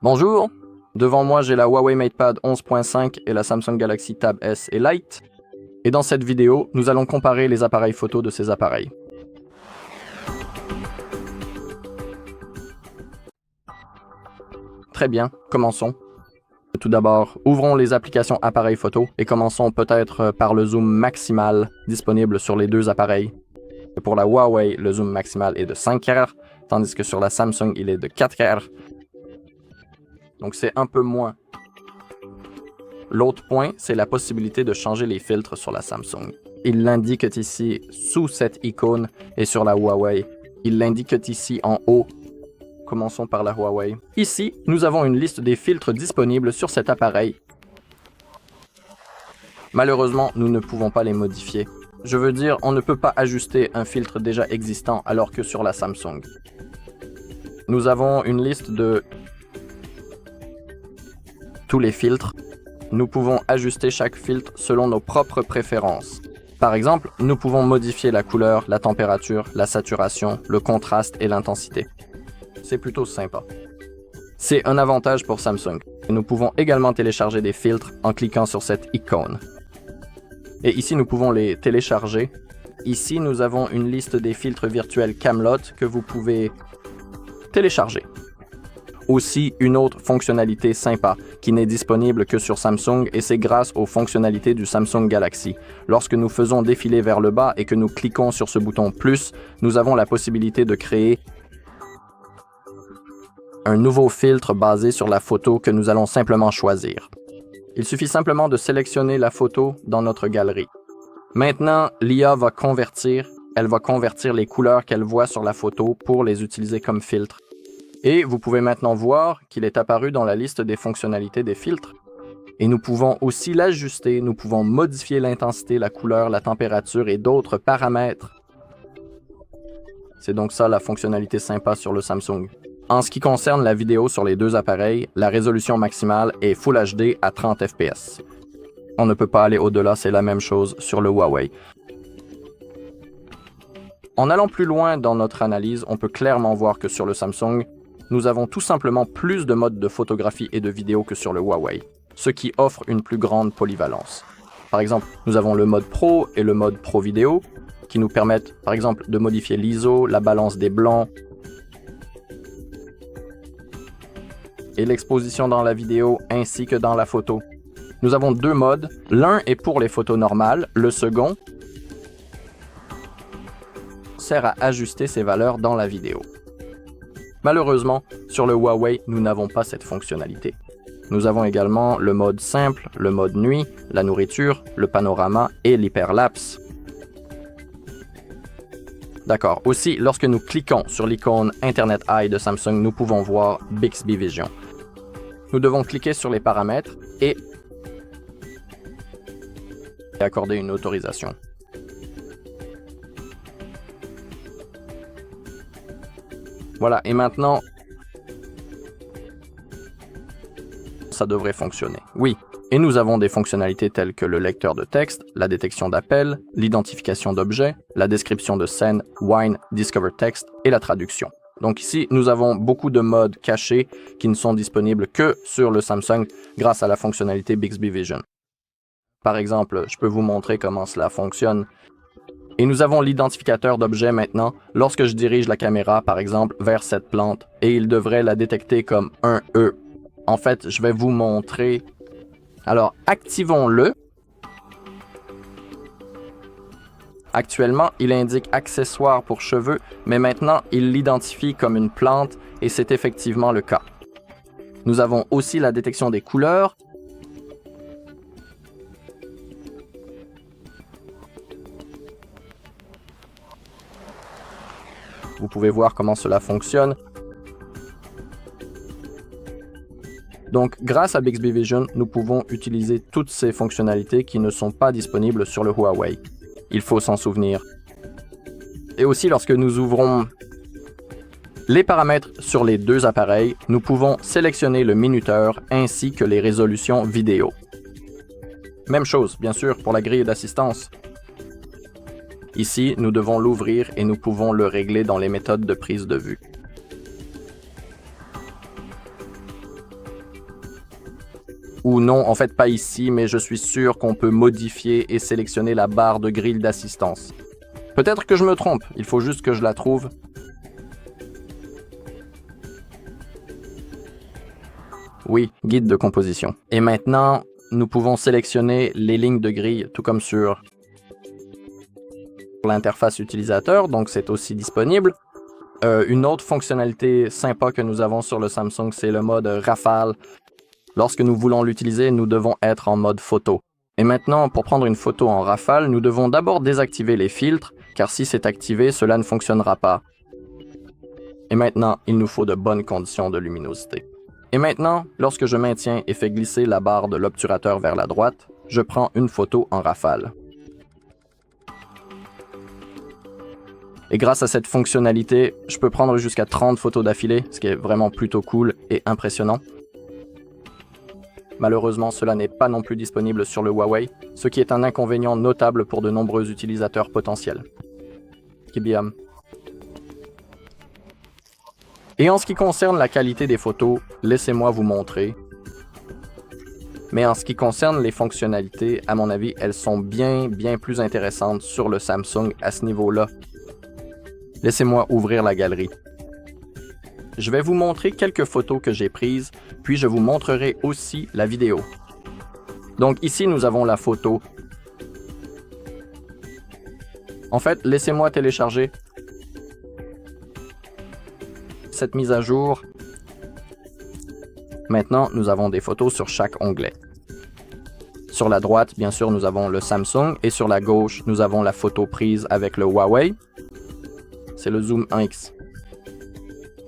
Bonjour, devant moi j'ai la Huawei MatePad 11.5 et la Samsung Galaxy Tab S et Lite. Et dans cette vidéo, nous allons comparer les appareils photo de ces appareils. Très bien, commençons. Tout d'abord, ouvrons les applications appareils photo et commençons peut-être par le zoom maximal disponible sur les deux appareils. Pour la Huawei, le zoom maximal est de 5R, tandis que sur la Samsung, il est de 4R. Donc c'est un peu moins. L'autre point, c'est la possibilité de changer les filtres sur la Samsung. Il l'indique ici sous cette icône et sur la Huawei. Il l'indique ici en haut. Commençons par la Huawei. Ici, nous avons une liste des filtres disponibles sur cet appareil. Malheureusement, nous ne pouvons pas les modifier. Je veux dire, on ne peut pas ajuster un filtre déjà existant alors que sur la Samsung. Nous avons une liste de tous les filtres. Nous pouvons ajuster chaque filtre selon nos propres préférences. Par exemple, nous pouvons modifier la couleur, la température, la saturation, le contraste et l'intensité. C'est plutôt sympa. C'est un avantage pour Samsung. Nous pouvons également télécharger des filtres en cliquant sur cette icône. Et ici, nous pouvons les télécharger. Ici, nous avons une liste des filtres virtuels Camelot que vous pouvez télécharger. Aussi, une autre fonctionnalité sympa qui n'est disponible que sur Samsung et c'est grâce aux fonctionnalités du Samsung Galaxy. Lorsque nous faisons défiler vers le bas et que nous cliquons sur ce bouton plus, nous avons la possibilité de créer un nouveau filtre basé sur la photo que nous allons simplement choisir. Il suffit simplement de sélectionner la photo dans notre galerie. Maintenant, l'IA va convertir les couleurs qu'elle voit sur la photo pour les utiliser comme filtre. Et vous pouvez maintenant voir qu'il est apparu dans la liste des fonctionnalités des filtres. Et nous pouvons aussi l'ajuster, nous pouvons modifier l'intensité, la couleur, la température et d'autres paramètres. C'est donc ça la fonctionnalité sympa sur le Samsung. En ce qui concerne la vidéo sur les deux appareils, la résolution maximale est Full HD à 30 fps. On ne peut pas aller au-delà, c'est la même chose sur le Huawei. En allant plus loin dans notre analyse, on peut clairement voir que sur le Samsung, nous avons tout simplement plus de modes de photographie et de vidéo que sur le Huawei, ce qui offre une plus grande polyvalence. Par exemple, nous avons le mode Pro et le mode Pro Vidéo, qui nous permettent, par exemple, de modifier l'ISO, la balance des blancs, et l'exposition dans la vidéo ainsi que dans la photo. Nous avons deux modes, l'un est pour les photos normales, le second sert à ajuster ces valeurs dans la vidéo. Malheureusement, sur le Huawei, nous n'avons pas cette fonctionnalité. Nous avons également le mode simple, le mode nuit, la nourriture, le panorama et l'hyperlapse. D'accord. Aussi, lorsque nous cliquons sur l'icône Internet Eye de Samsung, nous pouvons voir Bixby Vision. Nous devons cliquer sur les paramètres et accorder une autorisation. Voilà, et maintenant, ça devrait fonctionner. Oui, et nous avons des fonctionnalités telles que le lecteur de texte, la détection d'appels, l'identification d'objets, la description de scène, Wine, Discover Text et la traduction. Donc ici, nous avons beaucoup de modes cachés qui ne sont disponibles que sur le Samsung grâce à la fonctionnalité Bixby Vision. Par exemple, je peux vous montrer comment cela fonctionne. Et nous avons l'identificateur d'objet maintenant lorsque je dirige la caméra, par exemple, vers cette plante, et il devrait la détecter comme un E. En fait, je vais vous montrer. Alors, activons-le. Actuellement, il indique accessoire pour cheveux, mais maintenant, il l'identifie comme une plante, et c'est effectivement le cas. Nous avons aussi la détection des couleurs. Vous pouvez voir comment cela fonctionne. Donc, grâce à Bixby Vision, nous pouvons utiliser toutes ces fonctionnalités qui ne sont pas disponibles sur le Huawei. Il faut s'en souvenir. Et aussi, lorsque nous ouvrons les paramètres sur les deux appareils, nous pouvons sélectionner le minuteur ainsi que les résolutions vidéo. Même chose, bien sûr, pour la grille d'assistance. Ici, nous devons l'ouvrir et nous pouvons le régler dans les méthodes de prise de vue. Ou non, en fait pas ici, mais je suis sûr qu'on peut modifier et sélectionner la barre de grille d'assistance. Peut-être que je me trompe, il faut juste que je la trouve. Oui, guide de composition. Et maintenant, nous pouvons sélectionner les lignes de grille, tout comme sur l'interface utilisateur, donc c'est aussi disponible. Une autre fonctionnalité sympa que nous avons sur le Samsung, c'est le mode rafale. Lorsque nous voulons l'utiliser, nous devons être en mode photo. Et maintenant, pour prendre une photo en rafale, nous devons d'abord désactiver les filtres, car si c'est activé, cela ne fonctionnera pas. Et maintenant, il nous faut de bonnes conditions de luminosité. Et maintenant, lorsque je maintiens et fais glisser la barre de l'obturateur vers la droite, je prends une photo en rafale. Et grâce à cette fonctionnalité, je peux prendre jusqu'à 30 photos d'affilée, ce qui est vraiment plutôt cool et impressionnant. Malheureusement, cela n'est pas non plus disponible sur le Huawei, ce qui est un inconvénient notable pour de nombreux utilisateurs potentiels. Kibiam. Et en ce qui concerne la qualité des photos, laissez-moi vous montrer. Mais en ce qui concerne les fonctionnalités, à mon avis, elles sont bien plus intéressantes sur le Samsung à ce niveau-là. Laissez-moi ouvrir la galerie. Je vais vous montrer quelques photos que j'ai prises, puis je vous montrerai aussi la vidéo. Donc ici, nous avons la photo. En fait, laissez-moi télécharger cette mise à jour. Maintenant, nous avons des photos sur chaque onglet. Sur la droite, bien sûr, nous avons le Samsung et sur la gauche, nous avons la photo prise avec le Huawei. C'est le zoom 1x.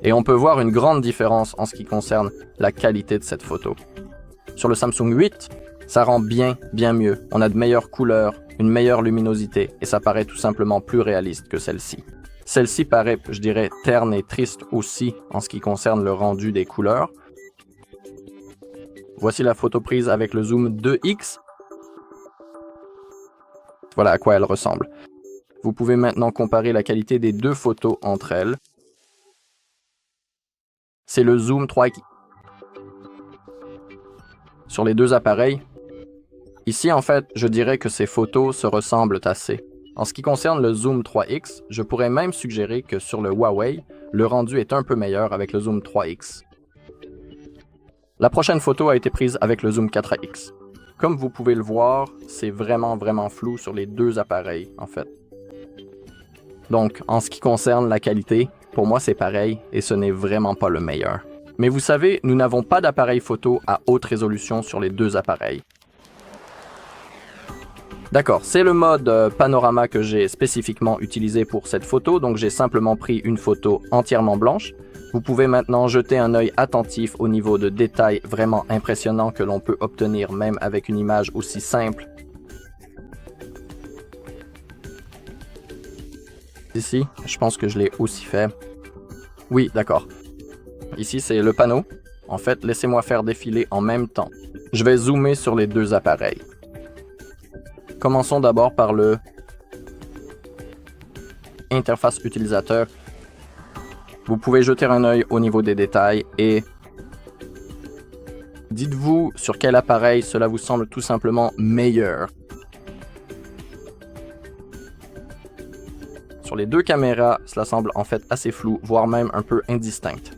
Et on peut voir une grande différence en ce qui concerne la qualité de cette photo. Sur le Samsung 8, ça rend bien mieux. On a de meilleures couleurs, une meilleure luminosité, et ça paraît tout simplement plus réaliste que celle-ci. Celle-ci paraît, je dirais, terne et triste aussi en ce qui concerne le rendu des couleurs. Voici la photo prise avec le zoom 2x. Voilà à quoi elle ressemble. Vous pouvez maintenant comparer la qualité des deux photos entre elles. C'est le zoom 3x. Sur les deux appareils, ici en fait, je dirais que ces photos se ressemblent assez. En ce qui concerne le zoom 3x, je pourrais même suggérer que sur le Huawei, le rendu est un peu meilleur avec le zoom 3x. La prochaine photo a été prise avec le zoom 4x. Comme vous pouvez le voir, c'est vraiment flou sur les deux appareils en fait. Donc, en ce qui concerne la qualité, pour moi c'est pareil et ce n'est vraiment pas le meilleur. Mais vous savez, nous n'avons pas d'appareil photo à haute résolution sur les deux appareils. D'accord, c'est le mode panorama que j'ai spécifiquement utilisé pour cette photo, donc j'ai simplement pris une photo entièrement blanche. Vous pouvez maintenant jeter un œil attentif au niveau de détails vraiment impressionnants que l'on peut obtenir même avec une image aussi simple. Ici, je pense que je l'ai aussi fait. Oui, d'accord. Ici, c'est le panneau. En fait, laissez-moi faire défiler en même temps. Je vais zoomer sur les deux appareils. Commençons d'abord par le interface utilisateur. Vous pouvez jeter un œil au niveau des détails et dites-vous sur quel appareil cela vous semble tout simplement meilleur. Sur les deux caméras, cela semble en fait assez flou, voire même un peu indistinct.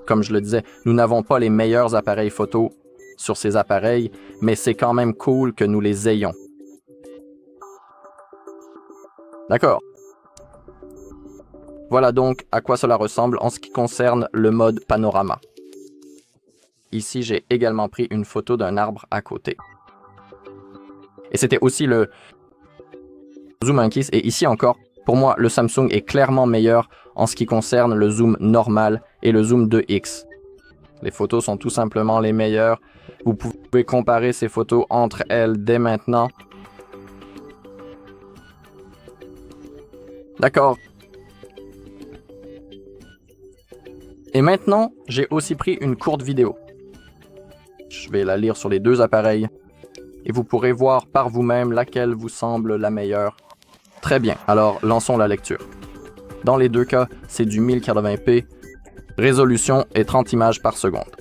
Comme je le disais, nous n'avons pas les meilleurs appareils photo sur ces appareils, mais c'est quand même cool que nous les ayons. D'accord. Voilà donc à quoi cela ressemble en ce qui concerne le mode panorama. Ici, j'ai également pris une photo d'un arbre à côté. Et c'était aussi le zoom 1x. Et ici encore, pour moi, le Samsung est clairement meilleur en ce qui concerne le zoom normal et le zoom 2x. Les photos sont tout simplement les meilleures. Vous pouvez comparer ces photos entre elles dès maintenant. D'accord. Et maintenant, j'ai aussi pris une courte vidéo. Je vais la lire sur les deux appareils. Et vous pourrez voir par vous-même laquelle vous semble la meilleure. Très bien, alors lançons la lecture. Dans les deux cas, c'est du 1080p, résolution est 30 images par seconde.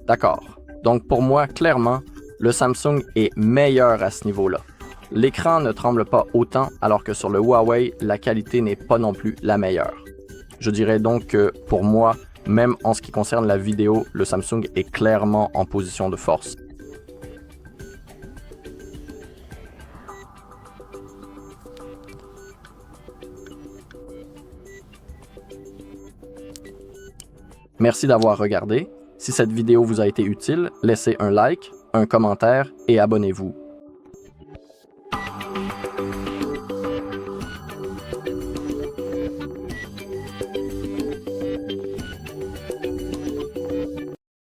D'accord. Donc pour moi, clairement, le Samsung est meilleur à ce niveau-là. L'écran ne tremble pas autant alors que sur le Huawei, la qualité n'est pas non plus la meilleure. Je dirais donc que pour moi, même en ce qui concerne la vidéo, le Samsung est clairement en position de force. Merci d'avoir regardé. Si cette vidéo vous a été utile, laissez un like, un commentaire et abonnez-vous.